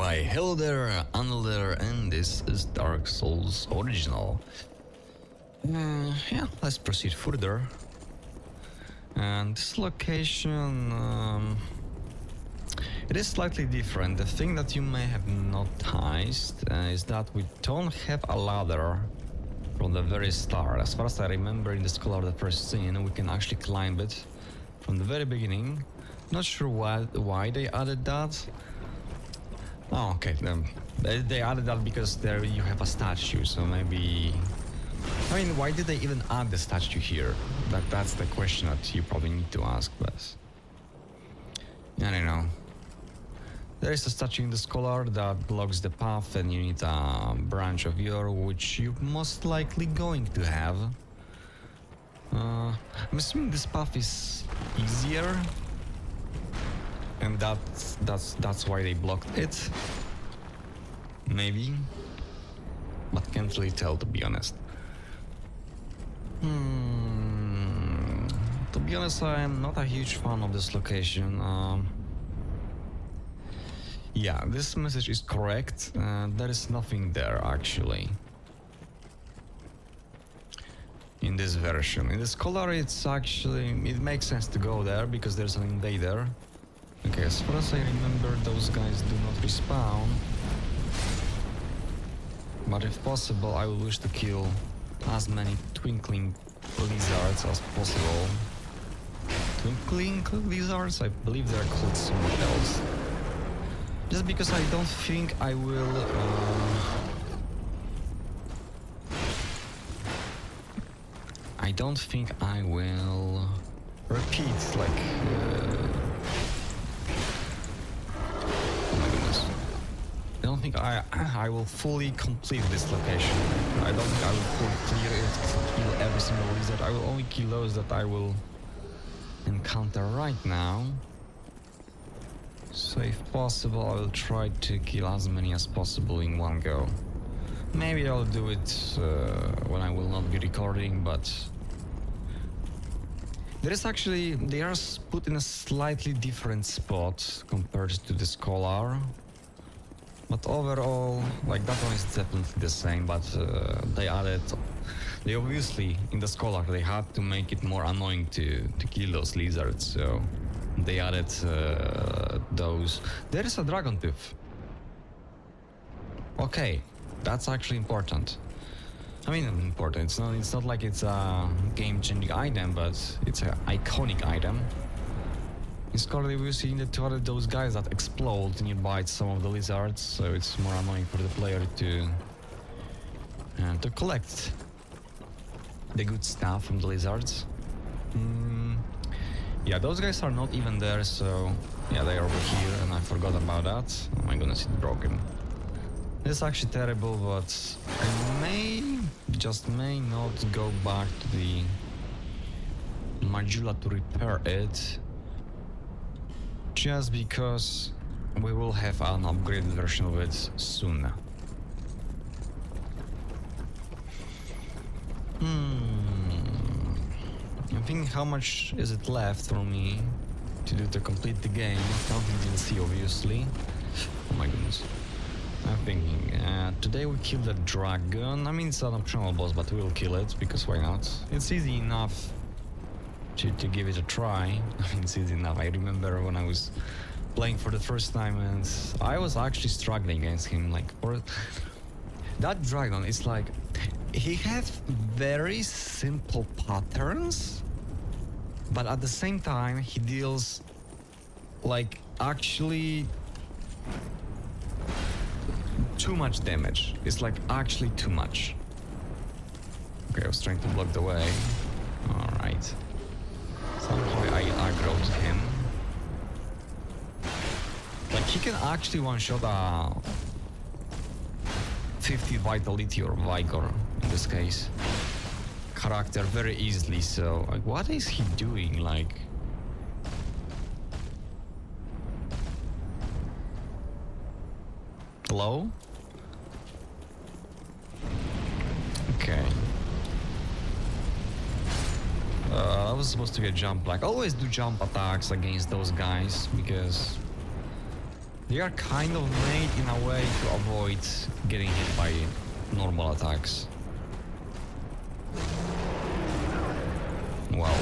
Why, hello there, Another, and this is Dark Souls Original. Yeah, let's proceed further. And this location, it is slightly different. The thing that you may have noticed is that we don't have a ladder from the very start. As far as I remember in the Scholar the first scene, we can actually climb it from the very beginning. Not sure why they added that. Oh, okay. They added that because there you have a statue, so maybe... I mean, why did they even add the statue here? That's the question that you probably need to ask, but... I don't know. There is a statue in the Scholar that blocks the path, and you need a branch of yore, which you're most likely going to have. I'm assuming this path is easier, and that's why they blocked it. Maybe, but can't really tell, to be honest. To be honest, I am not a huge fan of this location. Yeah, this message is correct. There is nothing there, actually. In this version. In the Scholar, it makes sense to go there because there's an invader. Okay, as far as I remember, those guys do not respawn. But if possible, I would wish to kill as many twinkling lizards as possible. Twinkling lizards? I believe they're called something else. Just because I don't think I will... I don't think I will repeat, like... Oh my goodness. I don't think I will fully complete this location. I don't think I will fully clear it, kill every single lizard. I will only kill those that I will encounter right now. So if possible, I will try to kill as many as possible in one go. Maybe I'll do it when I will not be recording, but... They are put in a slightly different spot compared to the Scholar. But overall, like, that one is definitely the same, but they obviously, in the Scholar, they had to make it more annoying to kill those lizards, so they added those. There is a dragon tooth. Okay, that's actually important. I mean, important. It's not like it's a game-changing item, but it's an iconic item. In Scholar, we see those guys that explode nearby some of the lizards, so it's more annoying for the player to collect the good stuff from the lizards. Yeah, those guys are not even there, so yeah, they are over here, and I forgot about that. Oh my goodness, it's broken. It's actually terrible, but I may not go back to the Majula to repair it, just because we will have an upgraded version of it soon. I think how much is it left for me to complete the game? Counting DLC, obviously. Oh my goodness. I'm thinking, today we kill the dragon. I mean, it's an optional boss, but we'll kill it, because why not? It's easy enough to give it a try. I mean, it's easy enough. I remember when I was playing for the first time, and I was actually struggling against him. Like, for that dragon, it's like, he has very simple patterns, but at the same time, he deals, like, actually too much damage. It's like actually too much. Okay, I was trying to block the way. Alright. Somehow I aggroed him. Like, he can actually one-shot a 50 vitality or vigor in this case character very easily, so like, what is he doing? Like, hello? Okay. That was supposed to be a jump. Like, always do jump attacks against those guys, because They are kind of made in a way to avoid getting hit by normal attacks. Wow.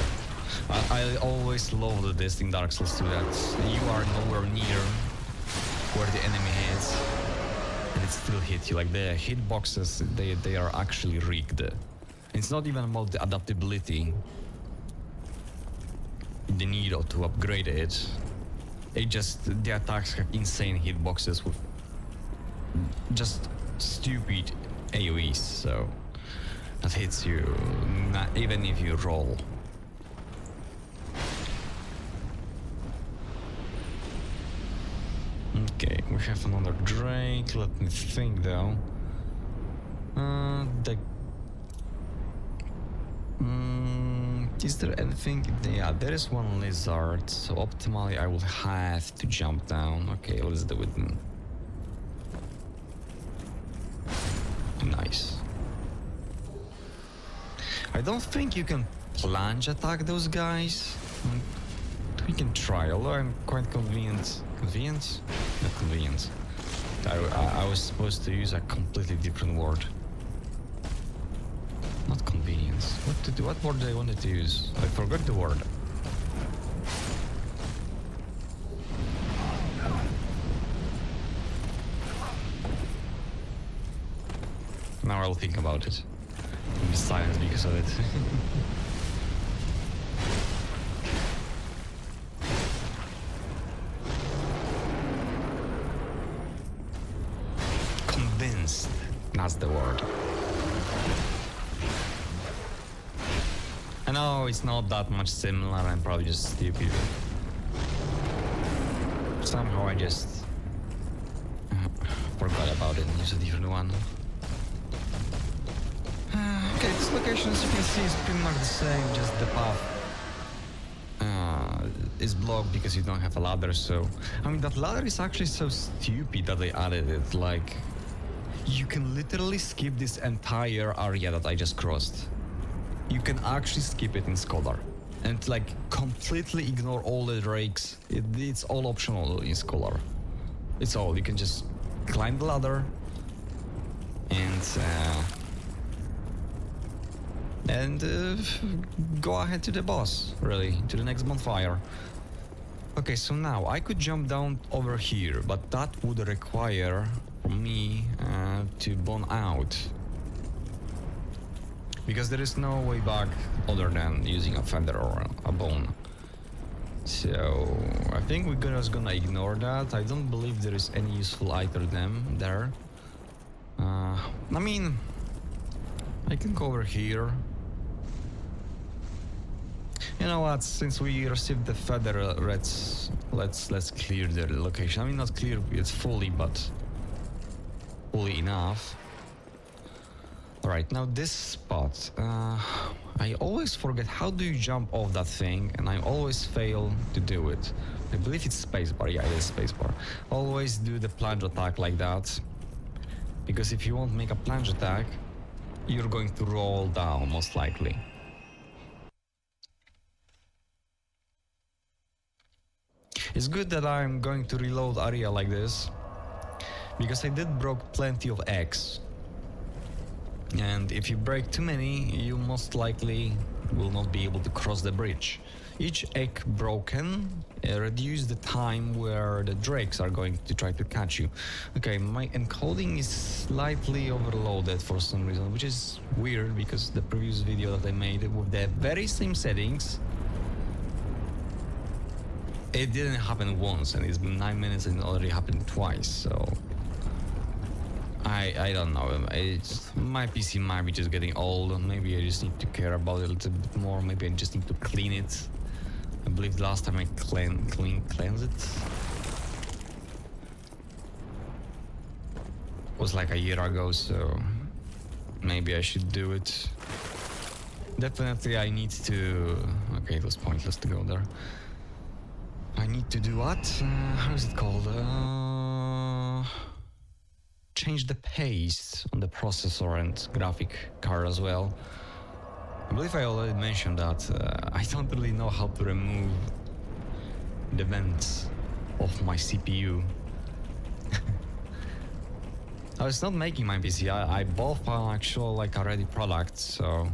I always loved this in Dark Souls 2, that you are nowhere near where the enemy is and it still hits you. Like the hitboxes, they are actually rigged. It's not even about the adaptability, the need to upgrade it. It just, the attacks have insane hitboxes with just stupid AoEs, so that hits you not even if you roll. Okay, we have another Drake. Let me think though. Is there anything? Yeah, there is one lizard. So optimally, I will have to jump down. Okay, let's do it. Nice. I don't think you can plunge attack those guys. We can try, although I'm quite convenient. Convenient? Not convenient. I was supposed to use a completely different word. Not convenience. What word did I wanted to use? I forgot the word. Now I'll think about it. I'll be silent because of it. Convinced. That's the word. I know it's not that much similar, I'm probably just stupid. Somehow I just forgot about it and used a different one. Okay, this location, as you can see, is pretty much the same, just the path is blocked because you don't have a ladder, so... I mean, that ladder is actually so stupid that they added it, like... You can literally skip this entire area that I just crossed. You can actually skip it in Scholar. And like completely ignore all the drakes. It's all optional in Scholar. It's all, you can just climb the ladder and go ahead to the boss, really, to the next bonfire. Okay, so now I could jump down over here, but that would require for me to bone out. Because there is no way back other than using a feather or a bone. So I think we're just gonna ignore that. I don't believe there is any useful item there. I mean, I can go over here. You know what? Since we received the feather, let's clear the location. I mean, not clear it fully, but fully enough. Alright, now this spot, I always forget how do you jump off that thing, and I always fail to do it. I believe it's spacebar, yeah, it is spacebar. Always do the plunge attack like that, because if you won't make a plunge attack, you're going to roll down, most likely. It's good that I'm going to reload area like this, because I did broke plenty of eggs. And if you break too many, you most likely will not be able to cross the bridge. Each egg broken reduces the time where the drakes are going to try to catch you. Okay, my encoding is slightly overloaded for some reason, which is weird because the previous video that I made with the very same settings, it didn't happen once, and it's been 9 minutes and it already happened twice, so... I don't know, my PC might be just getting old, and maybe I just need to care about it a little bit more. Maybe I just need to clean it. I believe the last time I cleansed it was like a year ago, so maybe I should do it. Definitely I need to... Okay, it was pointless to go there. I need to do what? How is it called? Change the pace on the processor and graphic card as well. I believe I already mentioned that I don't really know how to remove the vents of my CPU. I was not making my PC. I bought an actual like a ready product, so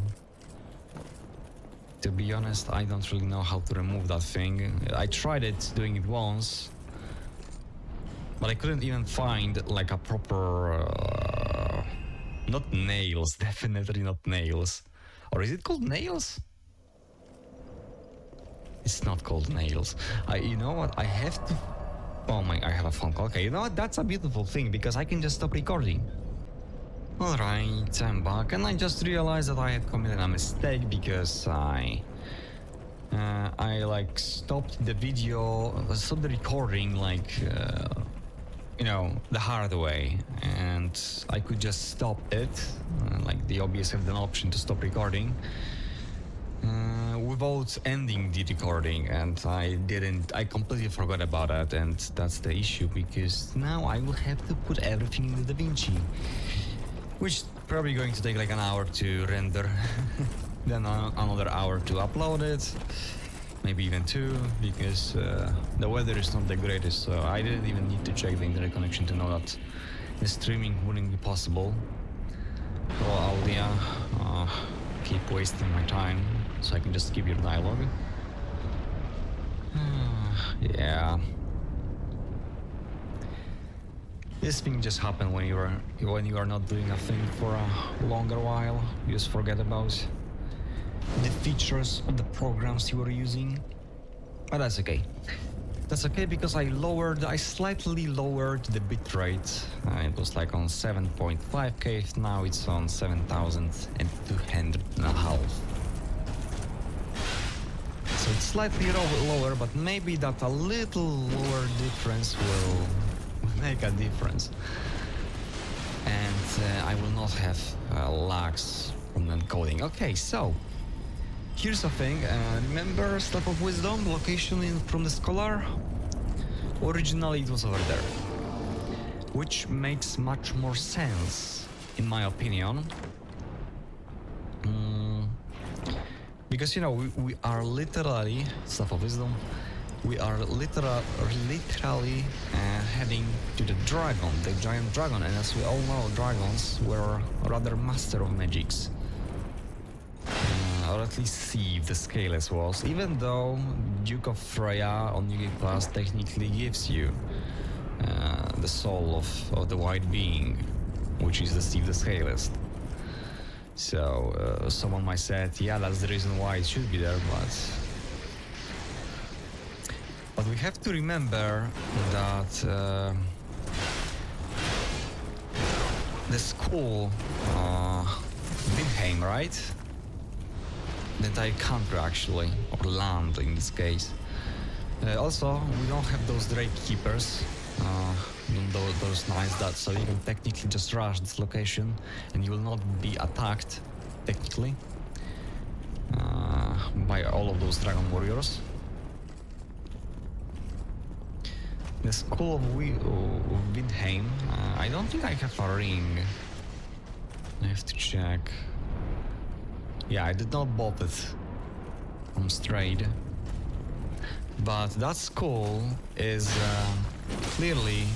to be honest, I don't really know how to remove that thing. I tried it doing it once, but I couldn't even find like a proper not nails, definitely not nails. Or is it called nails? It's not called nails. You know what? I have to. Oh my! I have a phone call. Okay, you know what? That's a beautiful thing because I can just stop recording. Alright, I'm back, and I just realized that I had committed a mistake because I like stopped the video, stopped the recording like you know, the hard way, and I could just stop it. Like the OBS have an option to stop recording without ending the recording, and I didn't. I completely forgot about that, and that's the issue because now I will have to put everything in the DaVinci, which is probably going to take like an hour to render, then another hour to upload it. Maybe even 2, because the weather is not the greatest, so I didn't even need to check the internet connection to know that the streaming wouldn't be possible. Oh, Audia, keep wasting my time, so I can just skip your dialogue. Yeah. This thing just happened when you are not doing a thing for a longer while. You just forget about the features of the programs you were using. But that's okay. That's okay because I slightly lowered the bitrate. It was like on 7.5K, now it's on 7,200 and a half. So it's slightly lower, but maybe that a little lower difference will make a difference. And I will not have lags from encoding. Okay, so here's the thing, remember Staff of Wisdom, location from the Scholar? Originally it was over there, which makes much more sense, in my opinion. Because, you know, we are literally, Staff of Wisdom, we are literally heading to the dragon, the giant dragon, and as we all know, dragons were rather master of magics. Or at least Steve, the Scaleless was, even though Duke of Freya on New Game Plus technically gives you the soul of the White Being, which is the Steve the Scaleless. So someone might say, yeah, that's the reason why it should be there, but we have to remember that the school, Vindheim, right? The entire country actually, or land in this case. Also, we don't have those Drake Keepers, those knights that, so you can technically just rush this location and you will not be attacked, technically, by all of those dragon warriors. The School of Vindheim, I don't think I have a ring. I have to check. Yeah, I did not bought it from Strayed. But that school is clearly...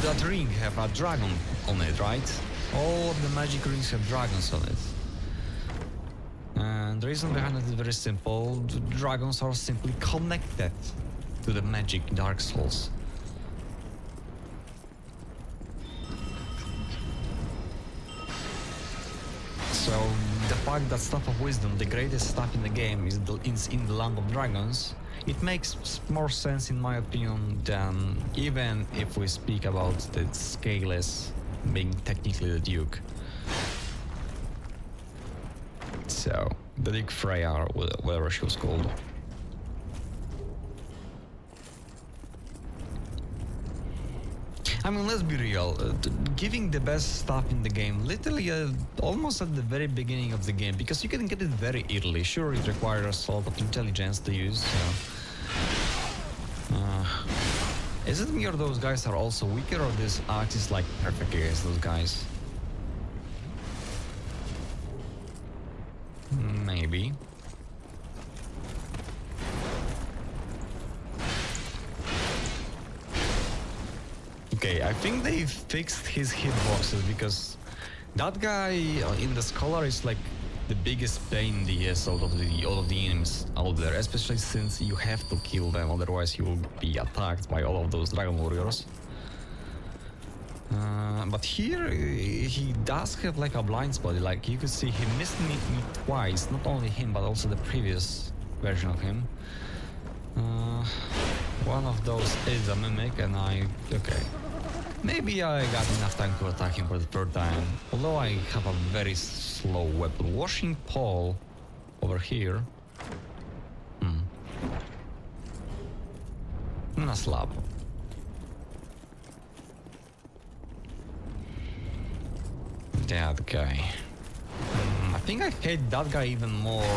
that ring have a dragon on it, right? All of the magic rings have dragons on it. And the reason behind it is very simple. The dragons are simply connected to the magic Dark Souls. So the fact that Staff of Wisdom, the greatest stuff in the game, is in the Land of Dragons, it makes more sense in my opinion than even if we speak about the Scaleless being technically the Duke. So, the Duke Freya, or whatever she was called. I mean, let's be real, giving the best stuff in the game literally almost at the very beginning of the game, because you can get it very early. Sure, it requires a lot of intelligence to use, so... is it me or those guys are also weaker, or this axe is like perfect against those guys? Maybe. Okay, I think they fixed his hitboxes because that guy in the Scholar is like the biggest pain in the ass out of the enemies out there, especially since you have to kill them, otherwise you will be attacked by all of those Dragon Warriors. But here he does have like a blind spot. Like you could see he missed me twice, not only him but also the previous version of him. One of those is a mimic, and okay. Maybe I got enough time to attack him for the third time, although I have a very slow weapon. Washing pole over here. And a slab. That guy. I think I hate that guy even more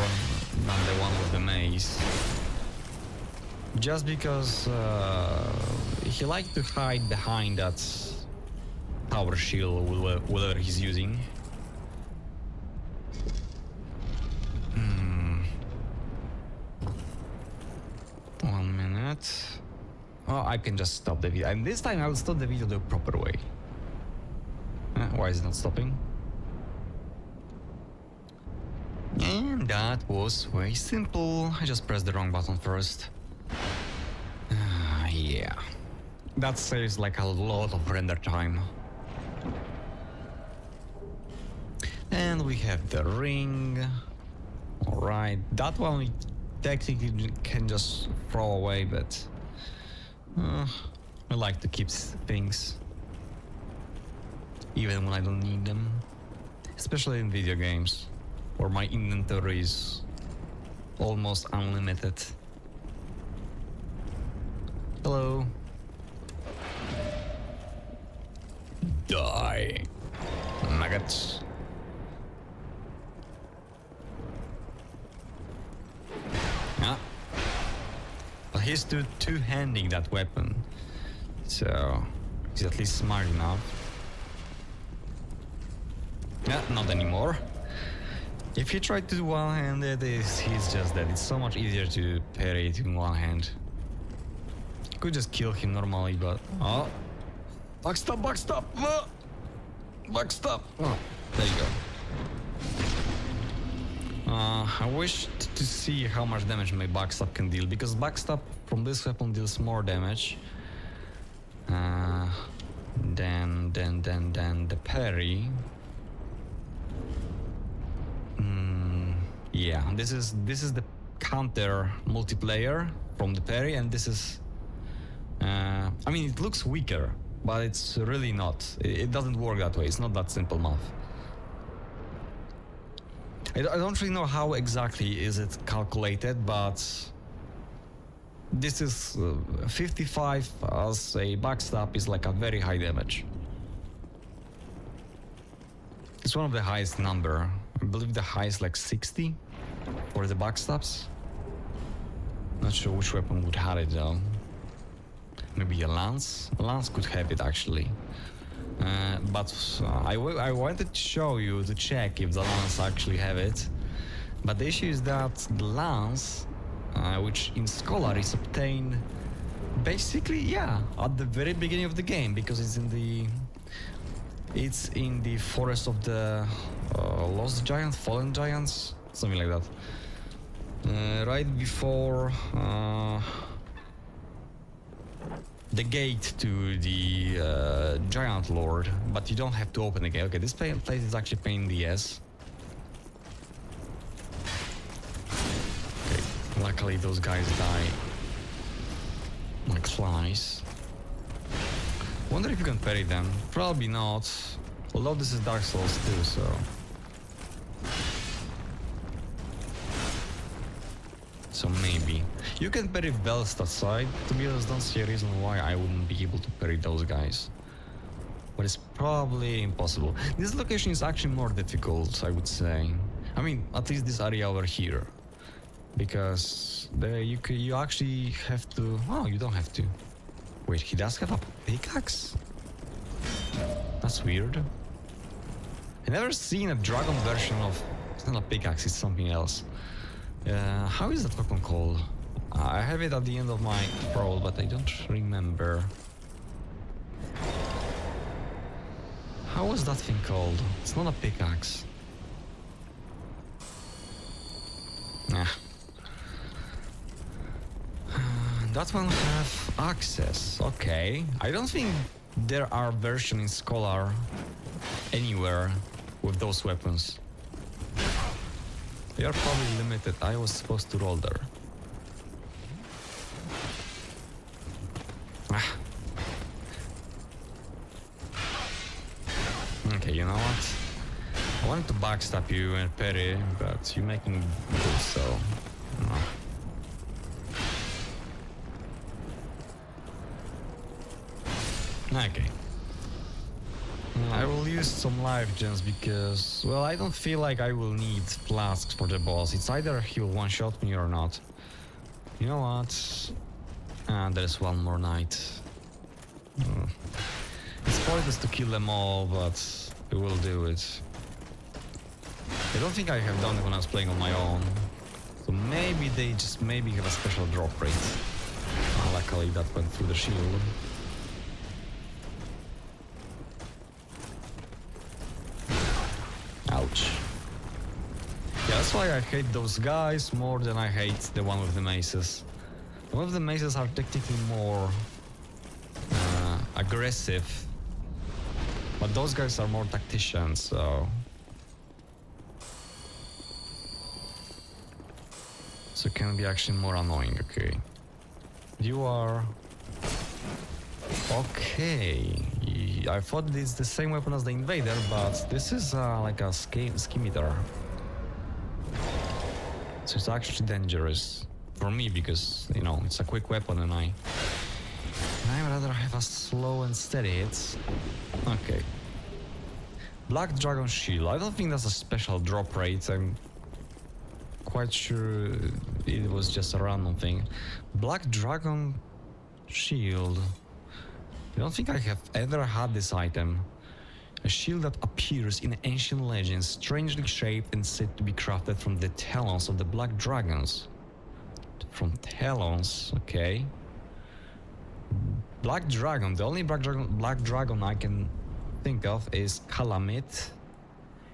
than the one with the mace. Just because he likes to hide behind that power shield, whatever he's using. One minute. Oh, I can just stop the video. And this time I will stop the video the proper way. Why is it not stopping? And that was very simple. I just pressed the wrong button first. Yeah. That saves like a lot of render time. And we have the ring. Alright, that one we technically can just throw away, but I like to keep things even when I don't need them. Especially in video games, where my inventory is almost unlimited. Hello. Die. Nuggets. Yeah. But he's two-handing that weapon. So he's at least smart enough. Yeah, not anymore. If he tried to do one-handed, he's just dead. It's so much easier to parry it in one hand. Could just kill him normally, but oh, backstab, backstab, backstab. Oh, there you go. I wished to see how much damage my backstab can deal, because backstab from this weapon deals more damage than the parry. Yeah, this is the counter multiplayer from the parry, and this is. I mean, it looks weaker, but it's really not. It doesn't work that way. It's not that simple math. I don't really know how exactly is it calculated, but this is 55 as a backstab is like a very high damage. It's one of the highest number. I believe the highest like 60 for the backstabs. Not sure which weapon would have it though. Maybe a lance? A lance could have it actually. But I wanted to show you to check if the lance actually have it. But the issue is that the lance, which in Scholar is obtained basically, yeah, at the very beginning of the game, because it's in the forest of the Lost Giants, Fallen Giants, something like that. Right before the gate to the Giant Lord, but you don't have to open the gate. Okay, this place is actually pain in the ass. Okay, luckily those guys die like flies. Wonder if you can parry them. Probably not. Although this is Dark Souls too, so. So maybe. You can parry Velstadt side. To be honest, don't see a reason why I wouldn't be able to parry those guys. But it's probably impossible. This location is actually more difficult, I would say. I mean, at least this area over here. Because there you actually have to... Oh, you don't have to. Wait, he does have a pickaxe? That's weird. I've never seen a dragon version of... It's not a pickaxe, it's something else. How is that weapon called? I have it at the end of my roll, but I don't remember. was that thing called? It's not a pickaxe. Yeah. That one have access. Okay. I don't think there are versions in Scholar anywhere with those weapons. They are probably limited. I was supposed to roll there. Ah. Okay, you know what? I wanted to backstab you and parry, but you're making me do so. No. Okay. I will use some life gems because, well, I don't feel like I will need flasks for the boss. It's either he'll one-shot me or not. You know what? And there's one more knight. It's pointless to kill them all, but we will do it. I don't think I have done it when I was playing on my own. So maybe they just have a special drop rate. Luckily that went through the shield. Ouch. Yeah, that's why I hate those guys more than I hate the one with the maces. The one with the maces are technically more aggressive, but those guys are more tacticians, so it can be actually more annoying. Okay, you are okay. I thought it's the same weapon as the invader, but this is like a scimitar, so it's actually dangerous for me because, you know, it's a quick weapon and I'd rather have a slow and steady hit. Okay. Black Dragon Shield. I don't think that's a special drop rate. I'm quite sure it was just a random thing. Black Dragon Shield. I don't think I have ever had this item. A shield that appears in ancient legends, strangely shaped and said to be crafted from the talons of the Black Dragons. From talons, okay. Black Dragon. The only Black Dragon I can think of is Calamith.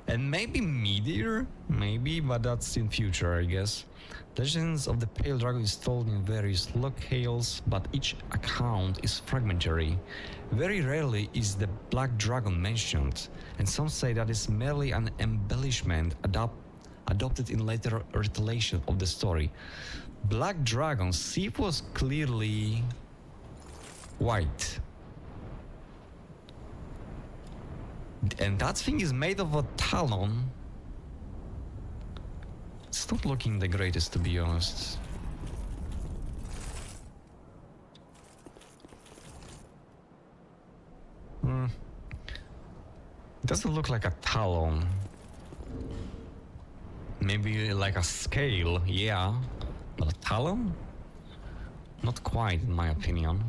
And maybe Meteor? Maybe, but that's in future, I guess. Legends of the Pale Dragon is told in various locales, but each account is fragmentary. Very rarely is the Black Dragon mentioned, and some say that it's merely an embellishment adopted in later retellation of the story. Black Dragon, Sif was clearly white. And that thing is made of a talon. It's not looking the greatest, to be honest. It doesn't look like a talon. Maybe like a scale, yeah. But a talon? Not quite, in my opinion.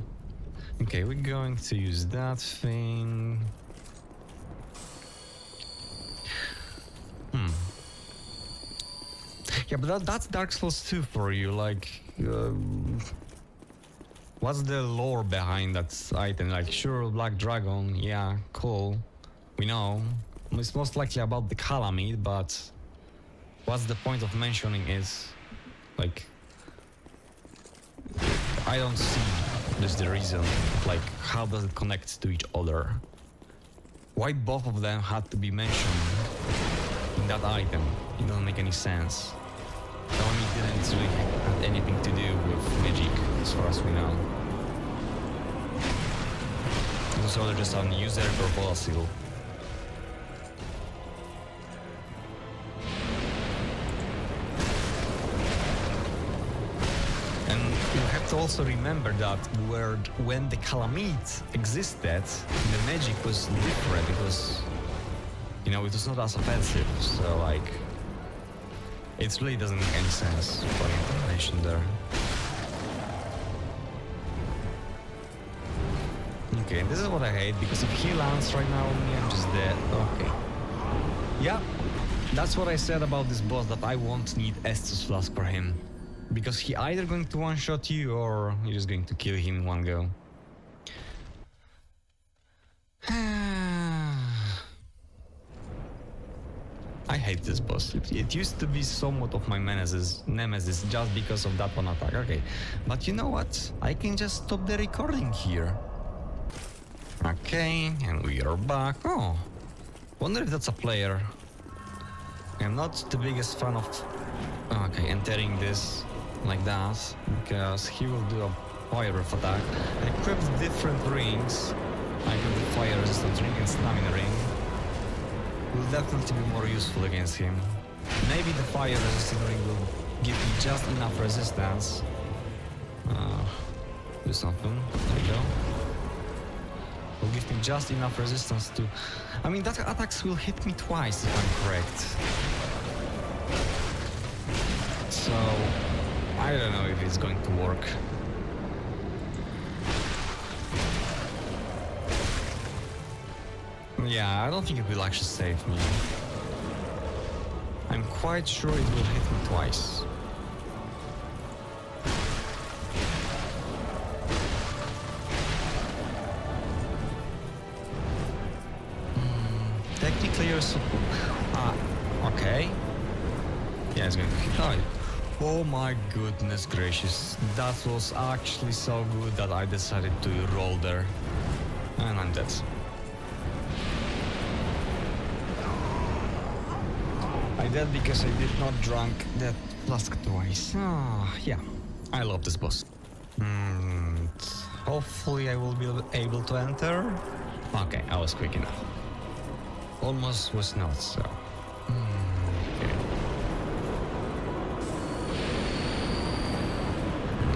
Okay, we're going to use that thing. Yeah, but that's Dark Souls 2 for you, like... what's the lore behind that item? Like, sure, Black Dragon, yeah, cool. We know. It's most likely about the Calamith, but... what's the point of mentioning it? Like... I don't see just the reason. Like, how does it connect to each other? Why both of them had to be mentioned in that item? It doesn't make any sense. Calamith didn't really have anything to do with magic, as far as we know. It was rather just an user or fossil. And you have to also remember that when the Calamith existed, the magic was different. It was, you know, it was not as offensive. So, like, it really doesn't make any sense for information there. Okay, this is what I hate, because if he lands right now on me, I'm just dead. Okay. Yeah, that's what I said about this boss, that I won't need Estus Flask for him. Because he either going to one-shot you, or you're just going to kill him in one go. I hate this boss. It used to be somewhat of my nemesis just because of that one attack. Okay, but you know what? I can just stop the recording here. Okay, and we are back. Oh, wonder if that's a player. I'm not the biggest fan of entering this like that, because he will do a fire breath attack. Equipped different rings. I have the fire resistance ring and stamina ring. Will definitely be more useful against him. Maybe the fire resistance ring will give me just enough resistance. Do something. There we go. Will give me just enough resistance to... I mean, that attacks will hit me twice if I'm correct. So, I don't know if it's going to work. Yeah, I don't think it will actually save me. I'm quite sure it will hit me twice. Technically you're okay. Yeah, it's going to hit. Oh my goodness gracious. That was actually so good that I decided to roll there. And I'm dead. I did because I did not drink that flask twice. Yeah, I love this boss. Hopefully I will be able to enter. Okay, I was quick enough. Almost was not so. Okay.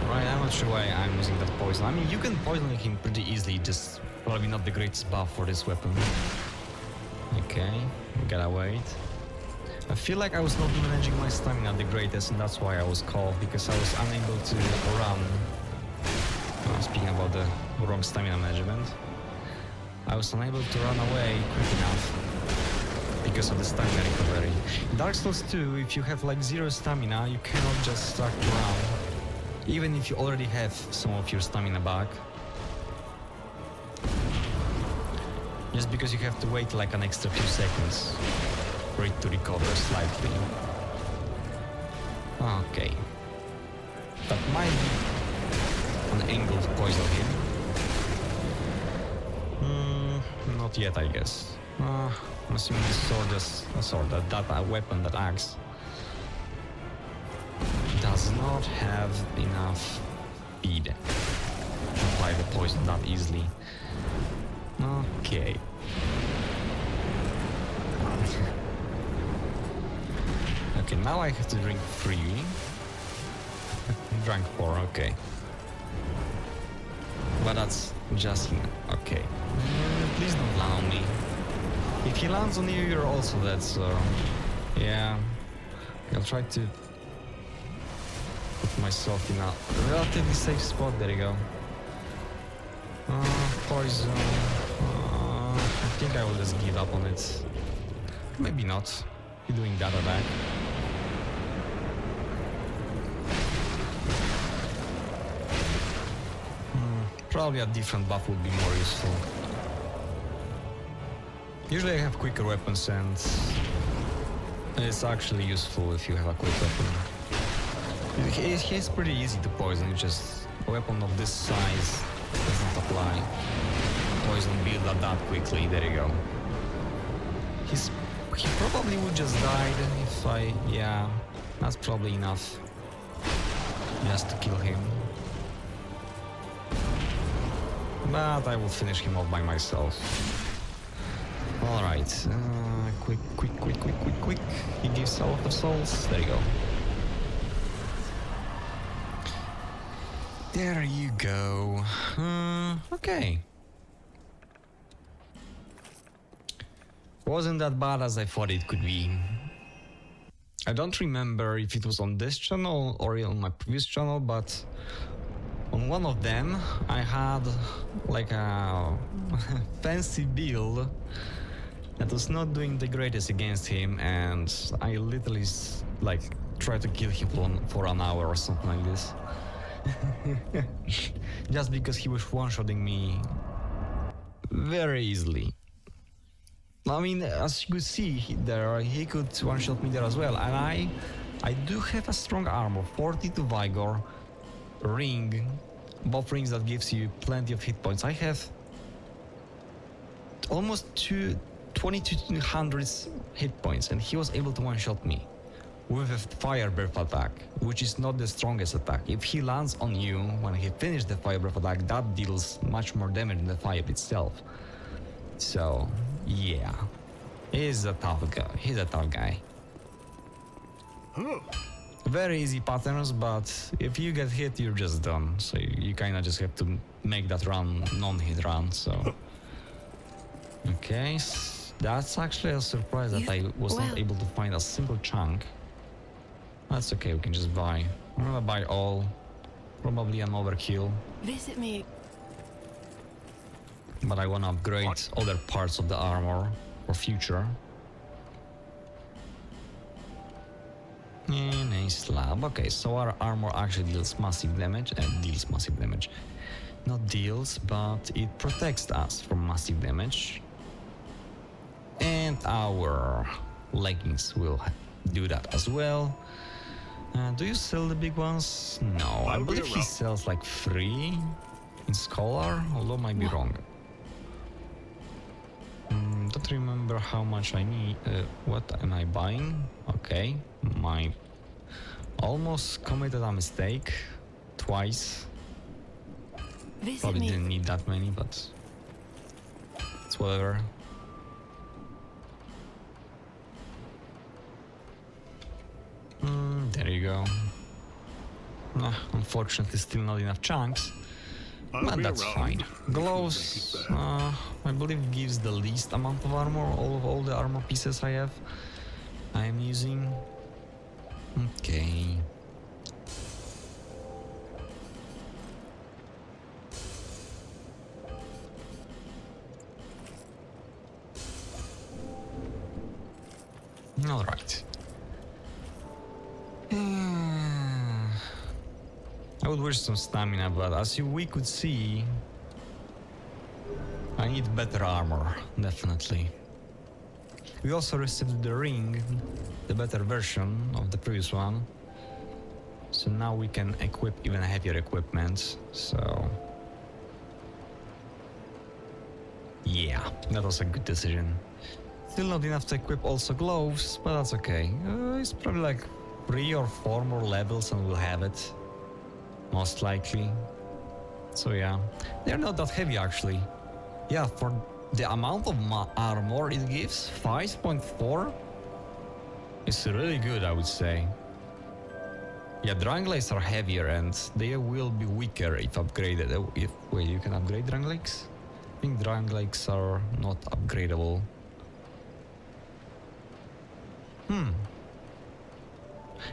Right, I'm not sure why I'm using that poison. I mean, you can poison him pretty easily, just probably not the greatest buff for this weapon. Okay, we gotta wait. I feel like I was not managing my stamina the greatest, and that's why I was called, because I was unable to run. Speaking about the wrong stamina management, I was unable to run away quick enough because of the stamina recovery. In Dark Souls 2, if you have like 0 stamina, you cannot just start to run, even if you already have some of your stamina back. Just because you have to wait like an extra few seconds for it to recover slightly. Okay. That might be an angle to poison him. Not yet, I guess. I'm assuming this sword, that weapon, that axe, does not have enough speed to apply the poison that easily. Okay. Okay, now I have to drink 3. Drank 4, okay. But that's just... okay. Please don't land on me. If he lands on you, you're also dead, so... yeah. I'll try to put myself in a relatively safe spot. There you go. Poison... I think I will just give up on it. Maybe not. You're doing that attack. Probably a different buff would be more useful. Usually I have quicker weapons, and it's actually useful if you have a quick weapon. It's pretty easy to poison, it's just a weapon of this size does not apply. Poison build up that quickly, there you go. He probably would just die if I... yeah, that's probably enough just to kill him. But I will finish him off by myself. Alright, quick. He gives a lot of souls. There you go. There you go. Okay. Wasn't that bad as I thought it could be. I don't remember if it was on this channel or on my previous channel, but on one of them I had like a fancy build that was not doing the greatest against him, and I literally like tried to kill him for an hour or something like this. Just because he was one-shotting me very easily. I mean, as you could see there, he could one-shot me there as well. And I do have a strong armor, 42 Vigor, ring, both rings that gives you plenty of hit points. I have almost 2200 hit points, and he was able to one-shot me with a fire breath attack, which is not the strongest attack. If he lands on you when he finished the fire breath attack, that deals much more damage than the fire itself. So, yeah, he's a tough guy. He's a tough guy. Very easy patterns, but if you get hit, you're just done. So you kind of just have to make that run non-hit run. So, okay, that's actually a surprise that I was not able to find a single chunk. That's okay. We can just buy. I'm gonna buy all. Probably an overkill. Visit me. But I want to upgrade other parts of the armor for future. And a slab. Okay, so our armor actually deals massive damage. Not deals, but it protects us from massive damage. And our leggings will do that as well. Do you sell the big ones? No, I believe he sells like 3 in Scholar, although I might be wrong. Don't remember how much I need. What am I buying? Okay, my almost committed a mistake twice. Probably didn't need that many, but it's whatever. There you go. Unfortunately, still not enough chunks. But that's fine. Gloves, I believe gives the least amount of armor, all the armor pieces I am using. Okay. All right. I would wish some stamina, but as we could see, I need better armor, definitely. We also received the ring, the better version of the previous one. So now we can equip even heavier equipment, so... yeah, that was a good decision. Still not enough to equip also gloves, but that's okay. It's probably like 3 or 4 more levels and we'll have it. Most likely. So yeah, they're not that heavy actually. Yeah, for the amount of armor it gives, 5.4, it's really good, I would say. Yeah, Drangleics are heavier and they will be weaker if upgraded. Wait, you can upgrade Drangleics? I think Drangleics are not upgradable.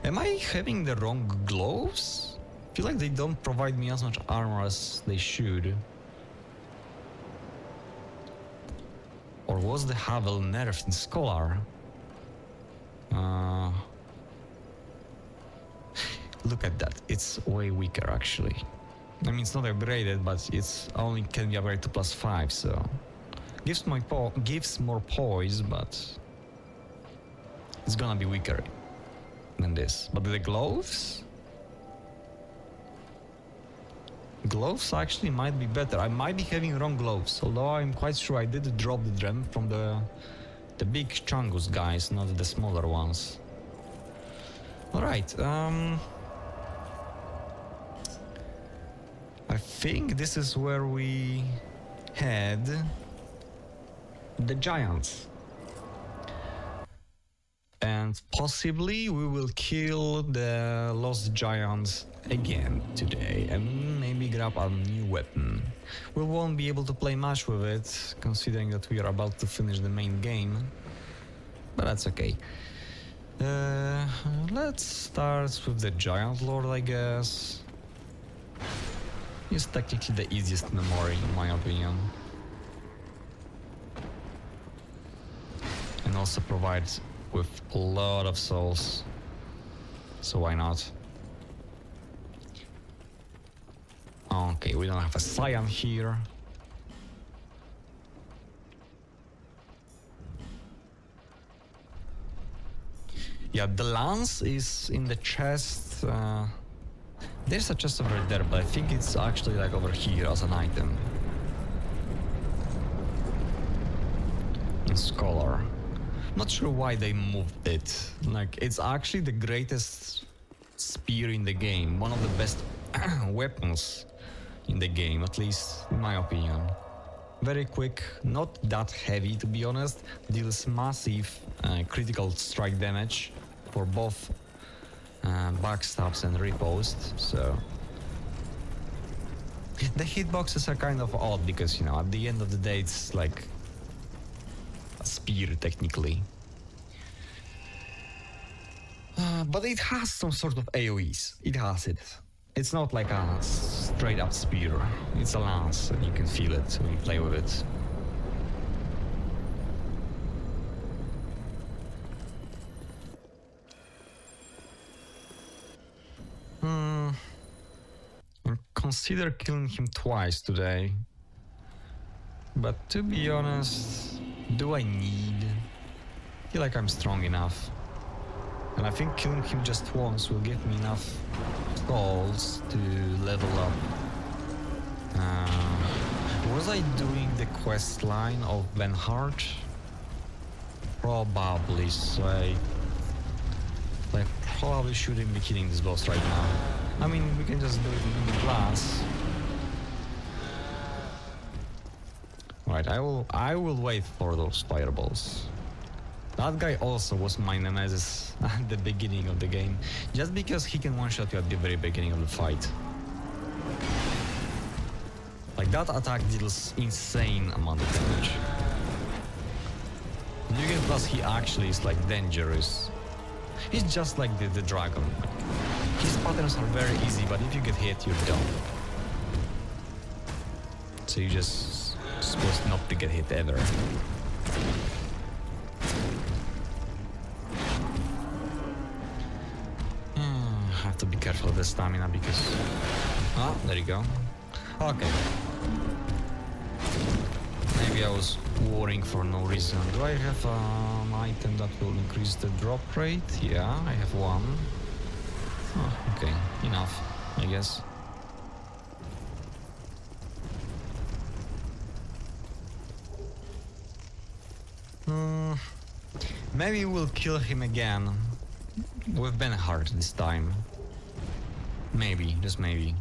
Am I having the wrong gloves? I feel like they don't provide me as much armor as they should. Or was the Havel nerfed in Scholar? Look at that, it's way weaker actually. I mean, it's not upgraded, but it's only can be upgraded to +5, so... gives more poise, but... it's gonna be weaker than this. But the gloves? Gloves actually might be better. I might be having wrong gloves, although I'm quite sure I did drop the gem from the big Chungus guys, not the smaller ones. Alright, I think this is where we had the giants. And possibly we will kill the lost giants again today and maybe grab a new weapon. We won't be able to play much with it, considering that we are about to finish the main game, but that's okay. Let's start with the Giant Lord, I guess. He's technically the easiest memory, in my opinion. And also provides with a lot of souls, so why not? Okay, we don't have a Scion here. Yeah, the lance is in the chest. There's a chest over there, but I think it's actually like over here as an item. In Scholar. Not sure why they moved it. Like, it's actually the greatest spear in the game. One of the best weapons in the game, at least in my opinion. Very quick, not that heavy to be honest. Deals massive critical strike damage for both backstabs and riposte, so... The hitboxes are kind of odd because, you know, at the end of the day it's like a spear technically. But it has some sort of AoEs, it has it. It's not like a straight up spear, it's a lance and you can feel it when you play with it. I consider killing him twice today. But to be honest, do I need? I feel like I'm strong enough. And I think killing him just once will give me enough skulls to level up. Was I doing the quest line of Benhart? Probably, so I probably shouldn't be killing this boss right now. I mean, we can just do it in the class. Right, I will wait for those fireballs. That guy also was my nemesis at the beginning of the game, just because he can one-shot you at the very beginning of the fight. Like, that attack deals insane amount of damage. You get plus he actually is like dangerous. He's just like the dragon. His patterns are very easy, but if you get hit, you're done. So you're just supposed not to get hit ever. I have to be careful of the stamina because... Ah, there you go. Okay. Maybe I was worrying for no reason. Do I have an item that will increase the drop rate? Yeah, I have one. Oh, okay, enough, I guess. Maybe we'll kill him again with Benhart this time. Maybe, just maybe.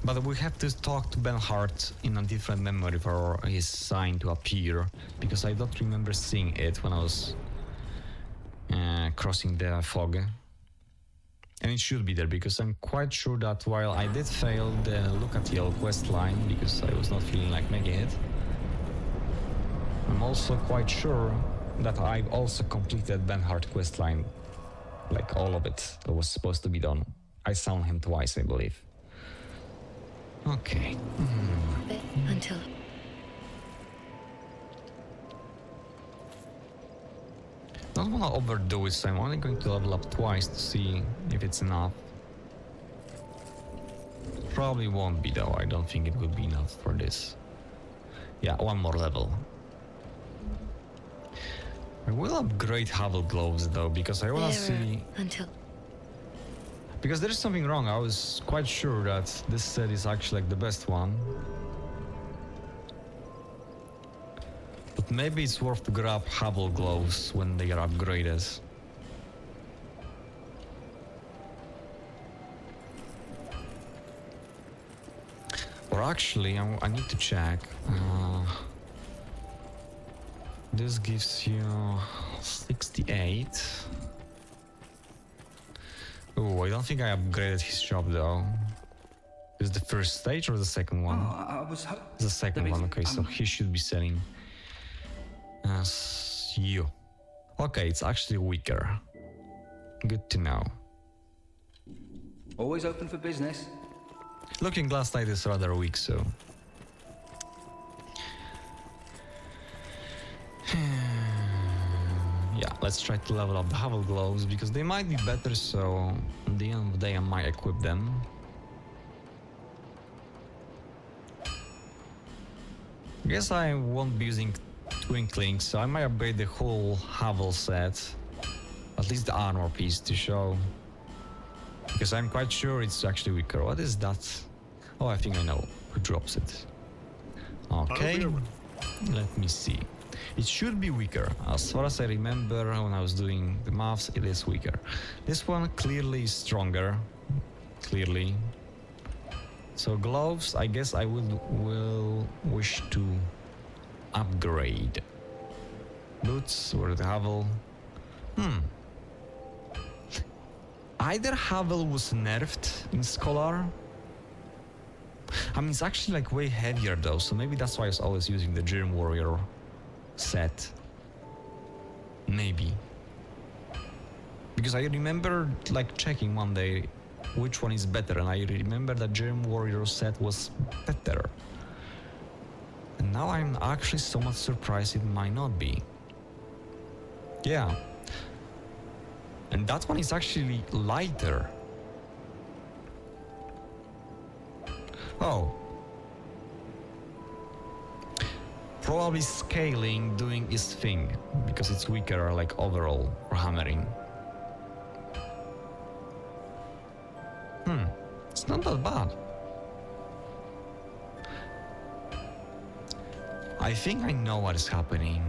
But we have to talk to Benhart in a different memory for his sign to appear, because I don't remember seeing it when I was crossing the fog. And it should be there, because I'm quite sure that while I did fail the Lucatiel quest line, because I was not feeling like making it, I'm also quite sure that I've also completed Benhart questline, like all of it that was supposed to be done. I saw him twice, I believe. Okay. Until... Don't want to overdo it, so I'm only going to level up twice to see if it's enough. Probably won't be though, I don't think it will be enough for this. Yeah, one more level. I will upgrade Havel gloves though, because I want to see... Until... Because there is something wrong, I was quite sure that this set is actually like the best one. But maybe it's worth to grab Havel gloves when they are upgraded. Or actually, I need to check. This gives you 68. Oh, I don't think I upgraded his shop though. Is the first stage or the second one? The second one, okay, so he should be selling you. Okay, it's actually weaker. Good to know. Always open for business. Looking Glass Knight is rather weak, so... Yeah, let's try to level up the Havel gloves, because they might be better, so at the end of the day I might equip them. I guess I won't be using Twinkling, so I might upgrade the whole Havel set At least the armor piece to show. Because I'm quite sure it's actually weaker. What is that? Oh, I think I know who drops it. Okay, let me see. It should be weaker. As far as I remember when I was doing the maths, it is weaker. This one clearly is stronger. Clearly. So gloves, I guess I will wish to upgrade. Boots or the Havel. Either Havel was nerfed in Scholar. I mean, it's actually like way heavier though, so maybe that's why I was always using the Germ Warrior set. Maybe. Because I remember like checking one day which one is better, and I remember that Germ Warrior set was better. And now I'm actually somewhat surprised it might not be. Yeah. And that one is actually lighter. Oh. Probably scaling doing its thing, because it's weaker like overall for hammering. It's not that bad. I think I know what is happening.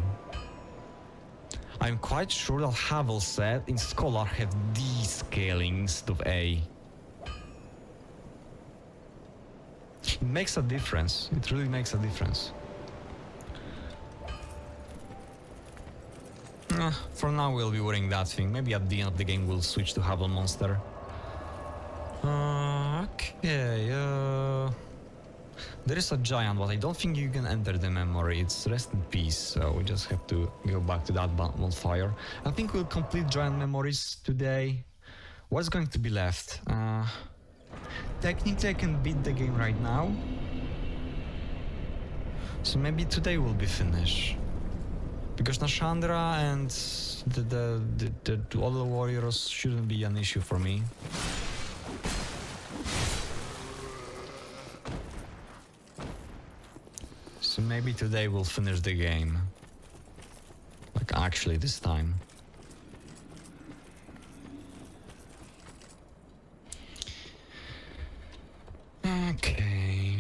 I'm quite sure that Havel said in Scholar have D scaling instead of A. It makes a difference. It really makes a difference. For now we'll be wearing that thing. Maybe at the end of the game we'll switch to Havel Monster. Okay, there is a giant, but I don't think you can enter the memory. It's rest in peace, so we just have to go back to that bonfire. I think we'll complete giant memories today. What's going to be left? Technically I can beat the game right now. So maybe today will be finished. Because Nashandra and the other warriors shouldn't be an issue for me. So maybe today we'll finish the game. Like actually this time. Okay.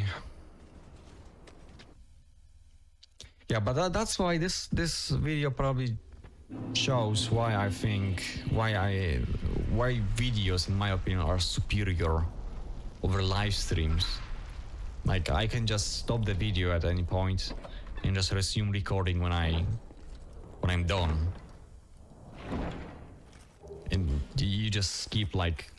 Yeah, but that's why this video probably shows why I think why videos in my opinion are superior over live streams. Like I can just stop the video at any point and just resume recording when I'm done. And you just skip like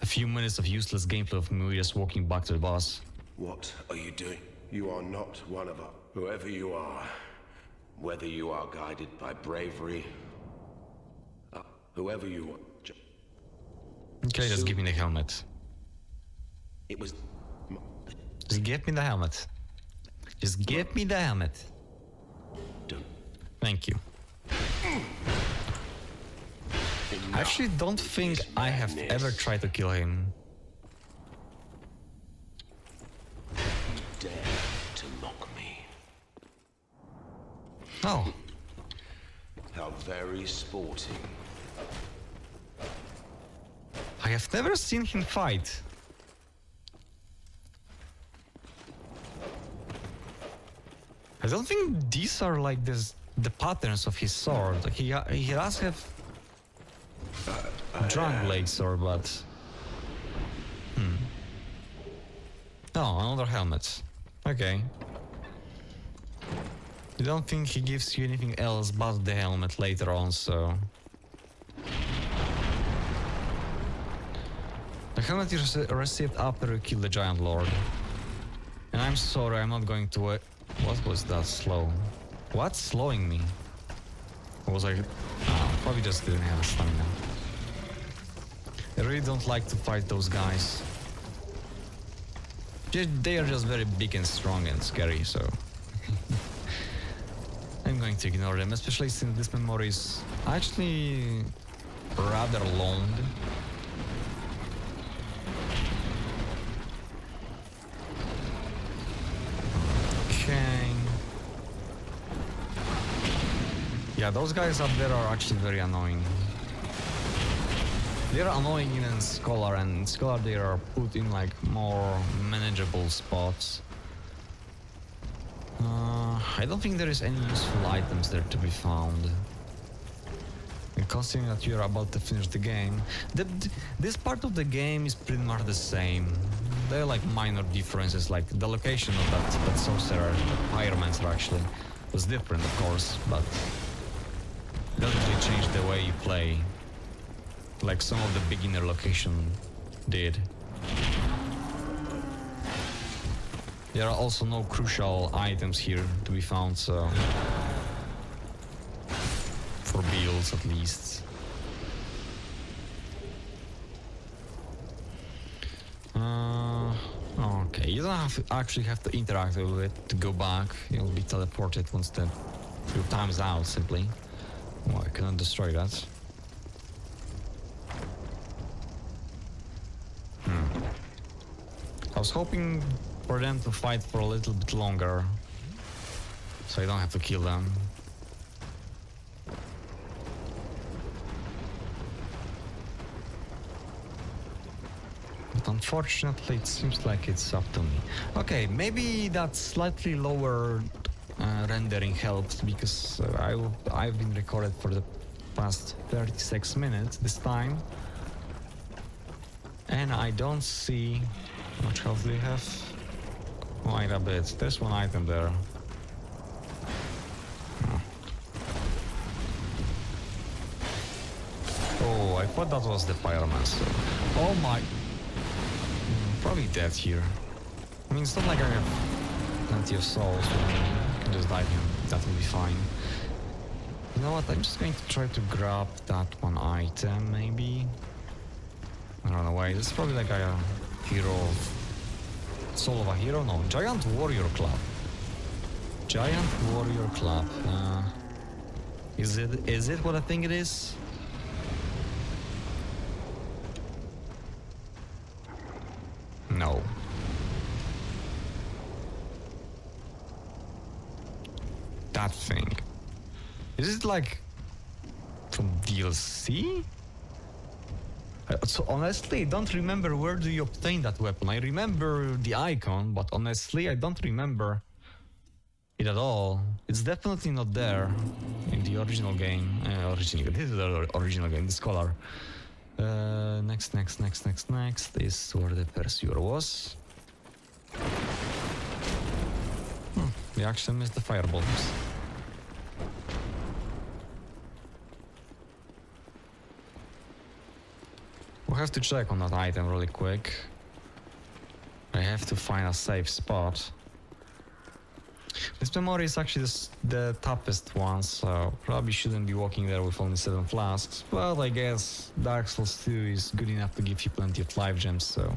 a few minutes of useless gameplay of me just walking back to the boss. What are you doing? You are not one of us. Whoever you are, whether you are guided by bravery, whoever you are. Okay, just give me the helmet. It was... Just give me the helmet. Just give me the helmet. Thank you. I actually don't think I have ever tried to kill him. Dare to mock me. Oh. How very sporting. I have never seen him fight. I don't think these are like the patterns of his sword. Like he does have drunk blade sword, but oh, another helmet. Okay. You don't think he gives you anything else but the helmet later on, so... The helmet is received after you kill the Giant Lord. And I'm sorry, I'm not going to... What was that slow? What's slowing me? Was I... probably just didn't have stamina. I really don't like to fight those guys. They are just very big and strong and scary, so... I'm going to ignore them, especially since this memory is actually rather long. Okay. Yeah, those guys up there are actually very annoying. They're annoying in Scholar, and in Scholar they are put in like more manageable spots. I don't think there is any useful items there to be found. And considering that you're about to finish the game, this part of the game is pretty much the same. There are like minor differences, like the location of that sorcerer, the pyromancer actually, was different of course, but it doesn't really change the way you play, like some of the beginner location did. There are also no crucial items here to be found, so... for builds at least. Okay, you don't actually have to interact with it to go back. You'll be teleported once your time's out, simply. Oh, I cannot destroy that. I was hoping for them to fight for a little bit longer, so I don't have to kill them. But unfortunately, it seems like it's up to me. Okay, maybe that slightly lower rendering helps, because I've been recorded for the past 36 minutes this time. And I don't see... How much health do you have? Quite a bit. There's one item there. Oh, I thought that was the pyromancer. Oh my... Probably dead here. I mean, it's not like I have plenty of souls, so I can just dive him. That will be fine. You know what? I'm just going to try to grab that one item, maybe. I don't know why. This is probably like a hero of... Soul of a hero? No, Giant Warrior Club. Giant Warrior Club. Is it what I think it is? No. That thing. Is it like from DLC? So honestly, I don't remember where do you obtain that weapon. I remember the icon, but honestly, I don't remember it at all. It's definitely not there in the original game. This is the original game, the Scholar. Next is where the Pursuer was. We actually missed the fireballs. We'll have to check on that item really quick. I have to find a safe spot. This memory is actually the toughest one, so probably shouldn't be walking there with only 7 flasks. But I guess Dark Souls 2 is good enough to give you plenty of life gems, so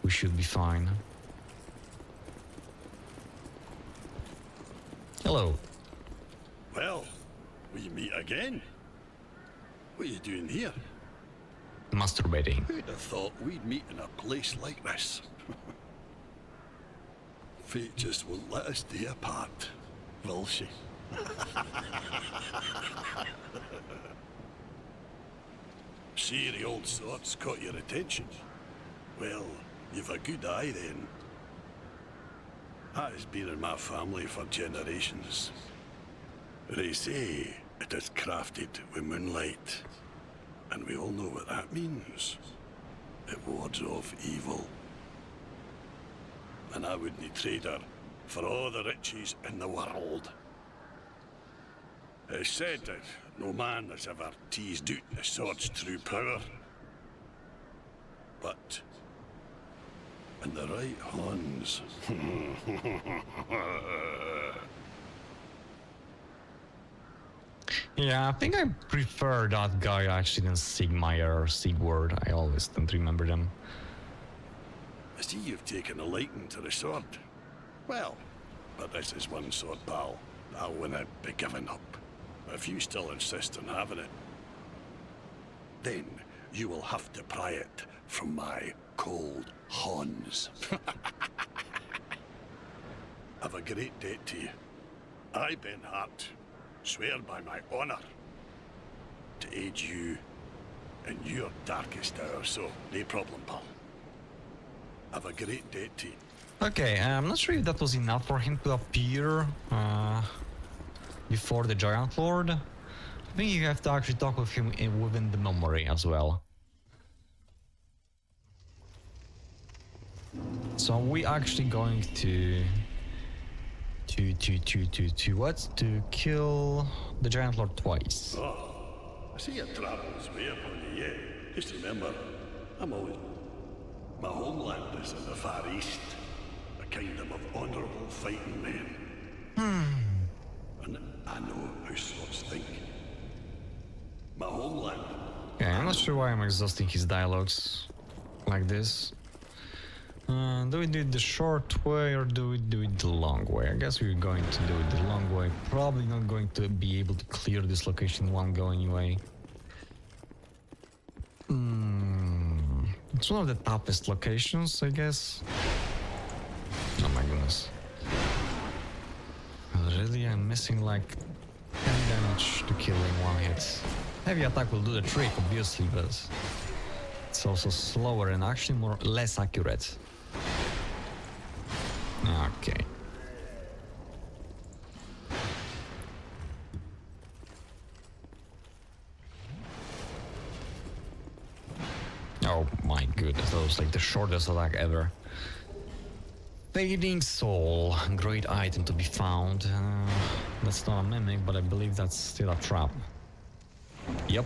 we should be fine. Hello. Well, we meet again. What are you doing here? Masturbating. Who'd have thought we'd meet in a place like this? Fate just won't let us stay apart, will she? See, the old sword's caught your attention. Well, you've a good eye then. That has been in my family for generations. They say it is crafted with moonlight. And we all know what that means. It wards off evil. And I wouldn't trade her for all the riches in the world. It's said that no man has ever teased out the sword's true power. But in the right hands... Yeah, I think I prefer that guy actually than Sigmire or Sigward. I always don't remember them. I see you've taken a liking to the sword. Well, but this is one sword, pal. I wouldn't be giving up. If you still insist on having it, then you will have to pry it from my cold Hans. I've a great debt to you. I, Ben Hart, swear by my honor to aid you in your darkest hour, so no problem, pal. Have a great day to you. Okay, I'm not sure if that was enough for him to appear before the Giant Lord. I think you have to actually talk with him within the memory as well. So we actually going to what? To kill the Giant Lord twice. I see your travels way up on you, yeah. Just remember, I'm always... My homeland is in the Far East. A kingdom of honourable fighting men. And I know how slots think. My homeland... Yeah, I'm not sure why I'm exhausting his dialogues like this. Do we do it the short way or do we do it the long way? I guess we're going to do it the long way. Probably not going to be able to clear this location in one go anyway. It's one of the toughest locations, I guess. Oh my goodness. Really, I'm missing like 10 damage to kill in one hit. Heavy attack will do the trick, obviously, but it's also slower and actually less accurate. Okay. Oh my goodness, that was like the shortest attack ever. Fading Soul, great item to be found. That's not a mimic, but I believe that's still a trap. Yep.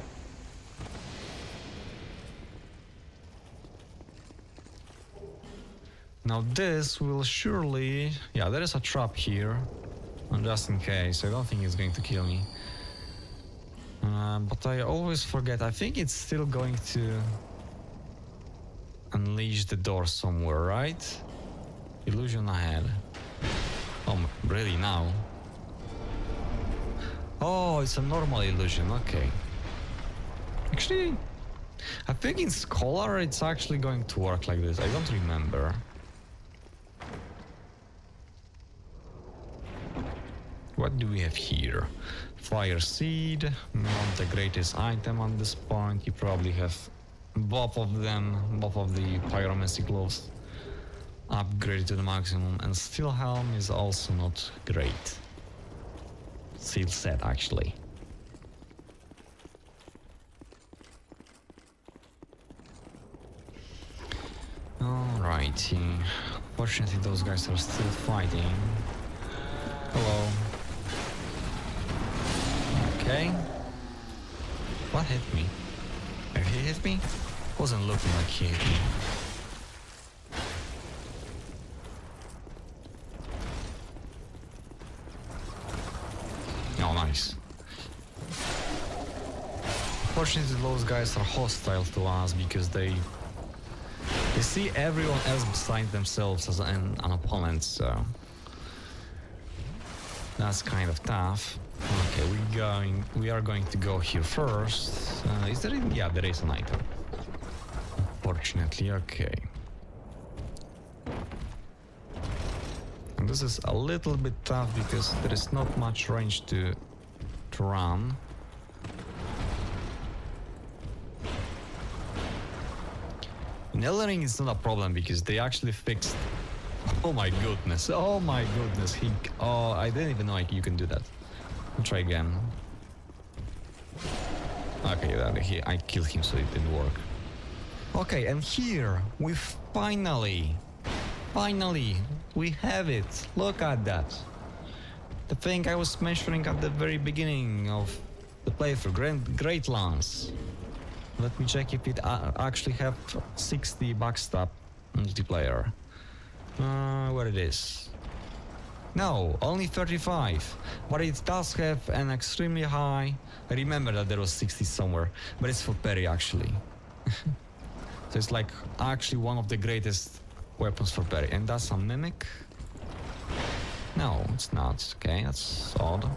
Now this will surely... Yeah, there is a trap here. Just in case, I don't think it's going to kill me. But I always forget, I think it's still going to unleash the door somewhere, right? Illusion ahead. Oh, really now? Oh, it's a normal illusion, okay. Actually, I think in Scholar it's actually going to work like this, I don't remember. What do we have here? Fire Seed, not the greatest item at this point. You probably have both of them, both of the Pyromancy gloves upgraded to the maximum, and Steel Helm is also not great. Steel set, actually. Alrighty. Fortunately, those guys are still fighting. Hello. Okay. What hit me? Did he hit me? Wasn't looking like he hit me. Oh, nice. Fortunately, those guys are hostile to us because they see everyone else beside themselves as an opponent, so that's kind of tough. Okay, we are going to go here first. Is there? Yeah, there is an item. Fortunately, okay. And this is a little bit tough because there is not much range to run. In Elden Ring it's not a problem because they actually fixed... Oh my goodness, oh my goodness, oh, I didn't even know you can do that. I'll try again. Okay, I killed him so it didn't work. Okay, and here, we finally, we have it. Look at that. The thing I was mentioning at the very beginning of the playthrough, Great Lance. Let me check if it actually have 60 backstab multiplayer. Where it is? No, only 35. But it does have an extremely high... I remember that there was 60 somewhere, but it's for parry actually. So it's like actually one of the greatest weapons for parry. And that's a mimic? No, it's not. Okay, that's odd.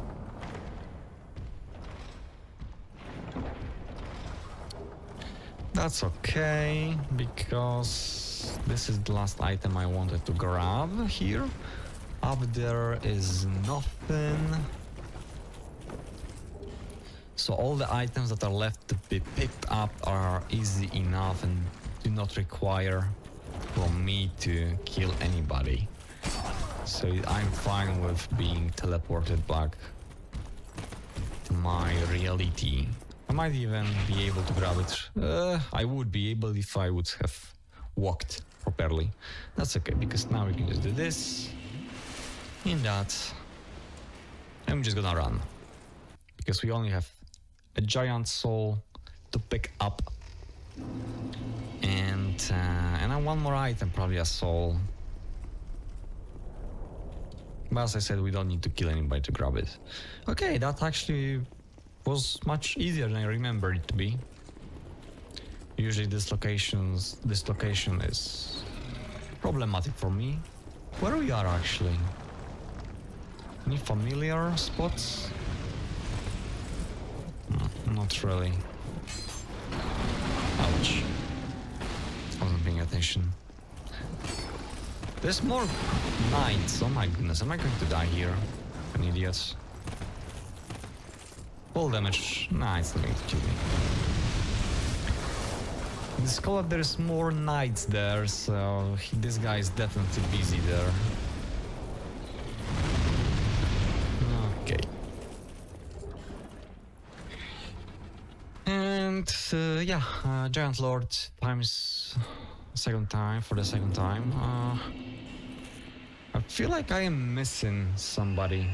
That's okay, because this is the last item I wanted to grab here. Up there is nothing. So all the items that are left to be picked up are easy enough and do not require from me to kill anybody. So I'm fine with being teleported back to my reality. I might even be able to grab it. I would be able if I would have walked properly. That's okay, because now we can just do this and that. I'm just gonna run. Because we only have a giant soul to pick up. And one more item, probably a soul. But as I said, we don't need to kill anybody to grab it. Okay, that actually was much easier than I remembered it to be. Usually this location is problematic for me. Where we are actually? Any familiar spots? Not really. Ouch. Wasn't paying attention. There's more knights. Oh my goodness, am I going to die here? An idiot. Full damage. Nah, it's not going to kill me. In this color there's more knights there, so this guy is definitely busy there. Okay. And Giant Lord times for the second time. I feel like I am missing somebody.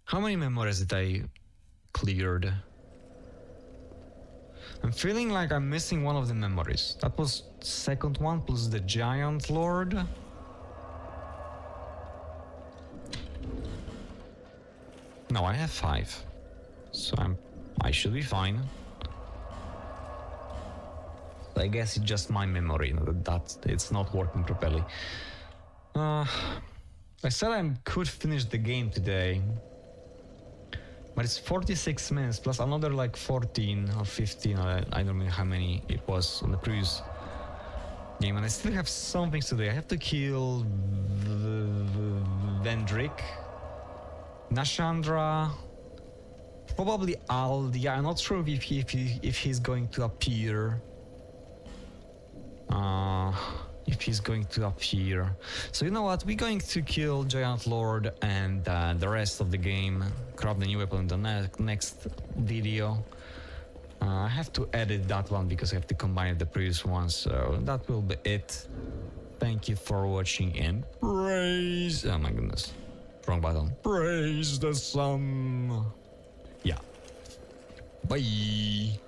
How many memories did I cleared? I'm feeling like I'm missing one of the memories. That was second one plus the Giant Lord. No, I have 5. So I should be fine. I guess it's just my memory that it's not working properly. I said I could finish the game today, but it's 46 minutes plus another like 14 or 15. I don't know how many it was on the previous game, and I still have some things to do. I have to kill Vendrick, Nashandra, probably Aldia. I'm not sure if he's going to appear. If he's going to appear. So you know what? We're going to kill Giant Lord and the rest of the game. Grab the new weapon in the next video. I have to edit that one because I have to combine with the previous one. So that will be it. Thank you for watching and praise. Oh my goodness. Wrong button. Praise the sun. Yeah. Bye.